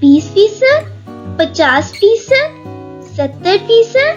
20%, 50%, 70%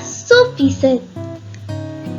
100%؟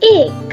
1۔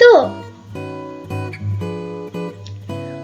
2۔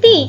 3۔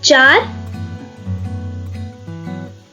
4۔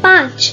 5۔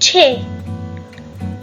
6۔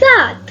7۔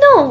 9۔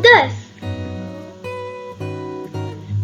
10۔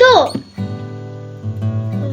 2۔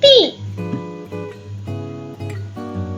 3۔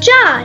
4۔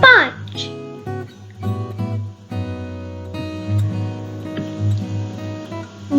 5۔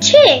6۔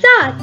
7۔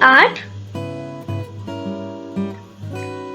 8۔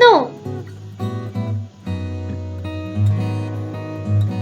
9۔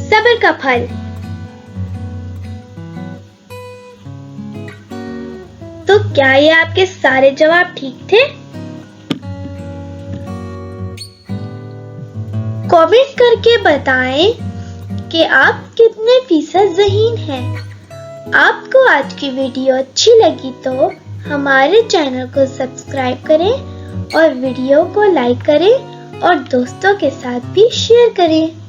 सब्र का फल। तो क्या ये आपके सारे जवाब ठीक थे? कमेंट करके बताएं कि आप कितने फीसद ज़हीन हैं। आपको आज की वीडियो अच्छी लगी तो हमारे चैनल को सब्सक्राइब करें और वीडियो को लाइक करें और दोस्तों के साथ भी शेयर करें।